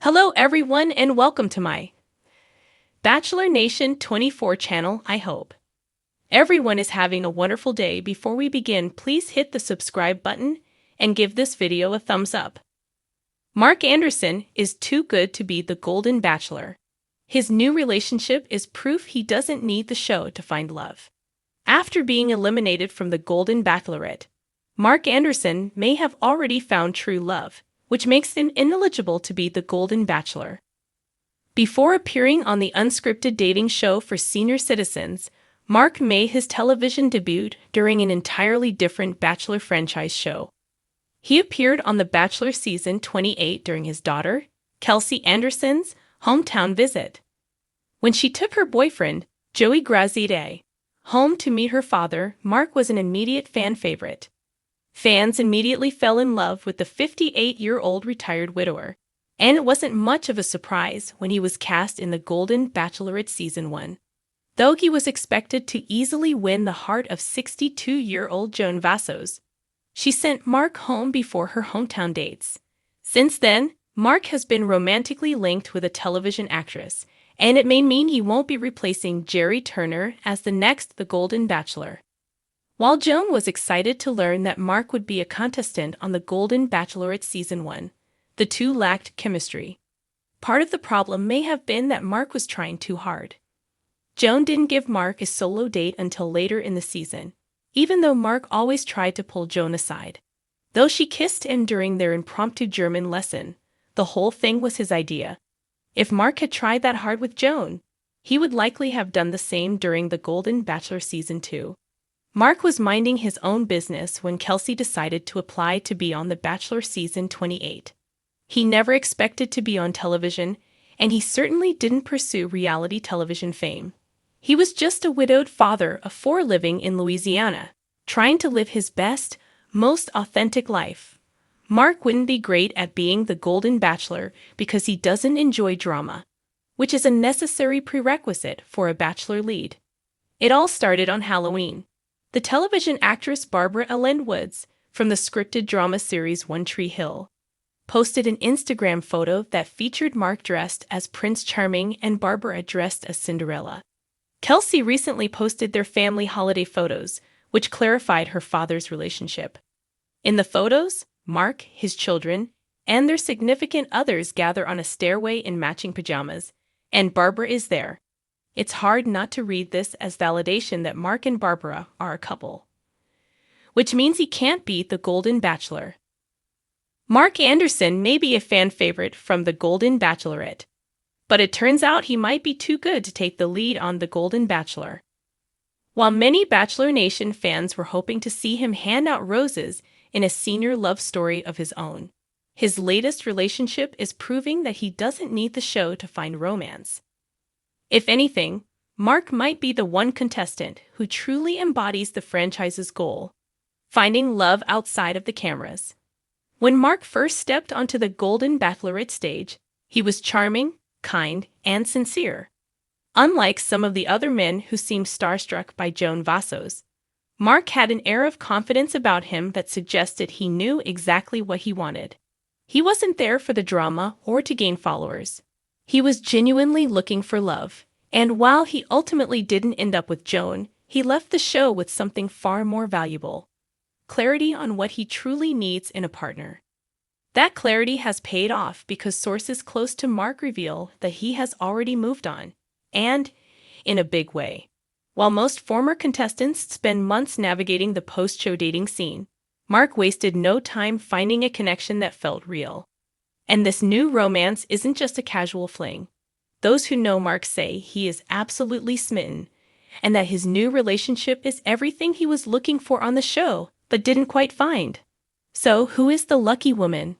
Hello everyone and welcome to my Bachelor Nation 24 channel. I hope everyone is having a wonderful day. Before we begin, please hit the subscribe button and give this video a thumbs up. Mark Anderson is too good to be the Golden Bachelor. His new relationship is proof he doesn't need the show to find love. After being eliminated from the Golden Bachelorette, Mark Anderson may have already found true love, which makes him ineligible to be the Golden Bachelor. Before appearing on the unscripted dating show for senior citizens, Mark made his television debut during an entirely different Bachelor franchise show. He appeared on The Bachelor Season 28 during his daughter, Kelsey Anderson's, hometown visit. When she took her boyfriend, Joey Grazide, home to meet her father, Mark was an immediate fan favorite. Fans immediately fell in love with the 58-year-old retired widower, and it wasn't much of a surprise when he was cast in the Golden Bachelorette Season 1. Though he was expected to easily win the heart of 62-year-old Joan Vassos, she sent Mark home before her hometown dates. Since then, Mark has been romantically linked with a television actress, and it may mean he won't be replacing Jerry Turner as the next The Golden Bachelor. While Joan was excited to learn that Mark would be a contestant on the Golden Bachelorette Season 1, the two lacked chemistry. Part of the problem may have been that Mark was trying too hard. Joan didn't give Mark a solo date until later in the season, even though Mark always tried to pull Joan aside. Though she kissed him during their impromptu German lesson, the whole thing was his idea. If Mark had tried that hard with Joan, he would likely have done the same during the Golden Bachelor Season 2. Mark was minding his own business when Kelsey decided to apply to be on The Bachelor Season 28. He never expected to be on television, and he certainly didn't pursue reality television fame. He was just a widowed father of 4 living in Louisiana, trying to live his best, most authentic life. Mark wouldn't be great at being the Golden Bachelor because he doesn't enjoy drama, which is a necessary prerequisite for a Bachelor lead. It all started on Halloween. The television actress Barbara Ellen Woods, from the scripted drama series One Tree Hill, posted an Instagram photo that featured Mark dressed as Prince Charming and Barbara dressed as Cinderella. Kelsey recently posted their family holiday photos, which clarified her father's relationship. In the photos, Mark, his children, and their significant others gather on a stairway in matching pajamas, and Barbara is there. It's hard not to read this as validation that Mark and Barbara are a couple, which means he can't beat the Golden Bachelor. Mark Anderson may be a fan favorite from the Golden Bachelorette, but it turns out he might be too good to take the lead on the Golden Bachelor. While many Bachelor Nation fans were hoping to see him hand out roses in a senior love story of his own, his latest relationship is proving that he doesn't need the show to find romance. If anything, Mark might be the one contestant who truly embodies the franchise's goal, finding love outside of the cameras. When Mark first stepped onto the Golden Bachelorette stage, he was charming, kind, and sincere. Unlike some of the other men who seemed starstruck by Joan Vassos, Mark had an air of confidence about him that suggested he knew exactly what he wanted. He wasn't there for the drama or to gain followers. He was genuinely looking for love, and while he ultimately didn't end up with Joan, he left the show with something far more valuable: clarity on what he truly needs in a partner. That clarity has paid off because sources close to Mark reveal that he has already moved on, and in a big way. While most former contestants spend months navigating the post-show dating scene, Mark wasted no time finding a connection that felt real. And this new romance isn't just a casual fling. Those who know Mark say he is absolutely smitten, and that his new relationship is everything he was looking for on the show but didn't quite find. So, who is the lucky woman?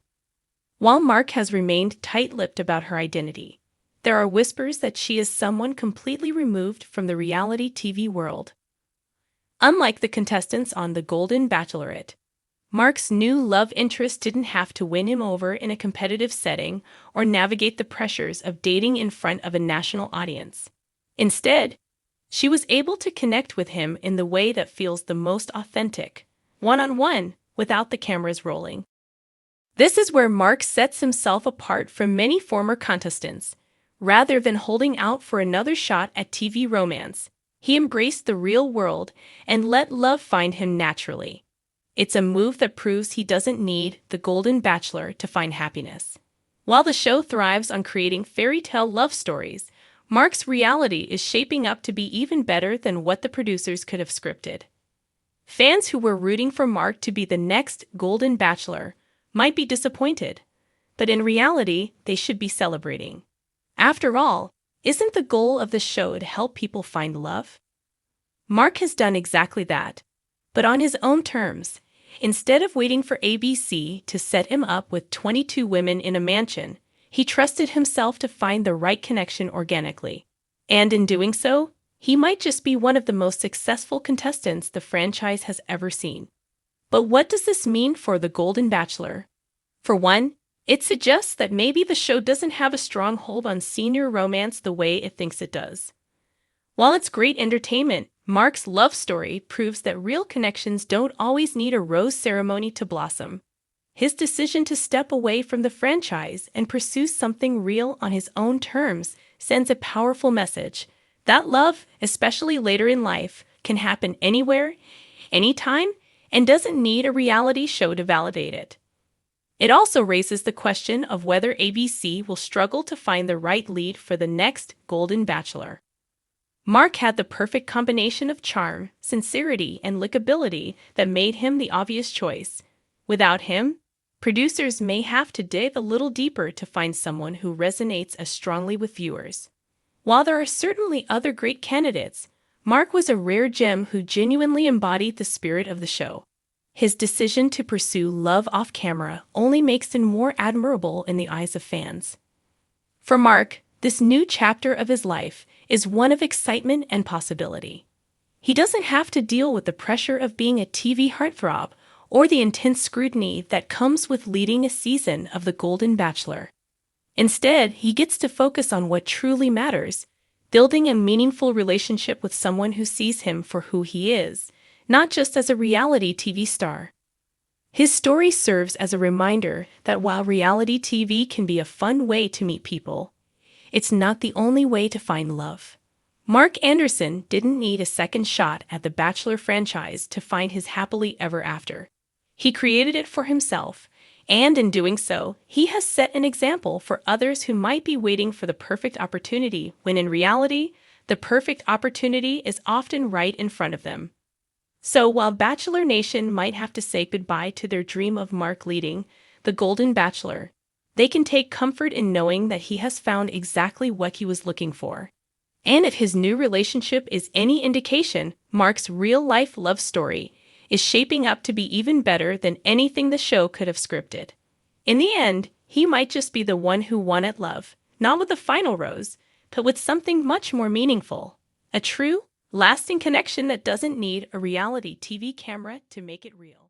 While Mark has remained tight-lipped about her identity, there are whispers that she is someone completely removed from the reality TV world. Unlike the contestants on The Golden Bachelorette, Mark's new love interest didn't have to win him over in a competitive setting or navigate the pressures of dating in front of a national audience. Instead, she was able to connect with him in the way that feels the most authentic, one-on-one, without the cameras rolling. This is where Mark sets himself apart from many former contestants. Rather than holding out for another shot at TV romance, he embraced the real world and let love find him naturally. It's a move that proves he doesn't need the Golden Bachelor to find happiness. While the show thrives on creating fairy tale love stories, Mark's reality is shaping up to be even better than what the producers could have scripted. Fans who were rooting for Mark to be the next Golden Bachelor might be disappointed, but in reality, they should be celebrating. After all, isn't the goal of the show to help people find love? Mark has done exactly that, but on his own terms. Instead of waiting for ABC to set him up with 22 women in a mansion, he trusted himself to find the right connection organically. And in doing so, he might just be one of the most successful contestants the franchise has ever seen. But what does this mean for The Golden Bachelor? For one, it suggests that maybe the show doesn't have a strong hold on senior romance the way it thinks it does. While it's great entertainment, Mark's love story proves that real connections don't always need a rose ceremony to blossom. His decision to step away from the franchise and pursue something real on his own terms sends a powerful message that love, especially later in life, can happen anywhere, anytime, and doesn't need a reality show to validate it. It also raises the question of whether ABC will struggle to find the right lead for the next Golden Bachelor. Mark had the perfect combination of charm, sincerity, and likability that made him the obvious choice. Without him, producers may have to dig a little deeper to find someone who resonates as strongly with viewers. While there are certainly other great candidates, Mark was a rare gem who genuinely embodied the spirit of the show. His decision to pursue love off camera only makes him more admirable in the eyes of fans. For Mark, this new chapter of his life is one of excitement and possibility. He doesn't have to deal with the pressure of being a TV heartthrob or the intense scrutiny that comes with leading a season of The Golden Bachelor. Instead, he gets to focus on what truly matters, building a meaningful relationship with someone who sees him for who he is, not just as a reality TV star. His story serves as a reminder that while reality TV can be a fun way to meet people, it's not the only way to find love. Mark Anderson didn't need a second shot at the Bachelor franchise to find his happily ever after. He created it for himself, and in doing so, he has set an example for others who might be waiting for the perfect opportunity, when in reality, the perfect opportunity is often right in front of them. So while Bachelor Nation might have to say goodbye to their dream of Mark leading The Golden Bachelor, they can take comfort in knowing that he has found exactly what he was looking for. And if his new relationship is any indication, Mark's real-life love story is shaping up to be even better than anything the show could have scripted. In the end, he might just be the one who won at love, not with the final rose, but with something much more meaningful. A true, lasting connection that doesn't need a reality TV camera to make it real.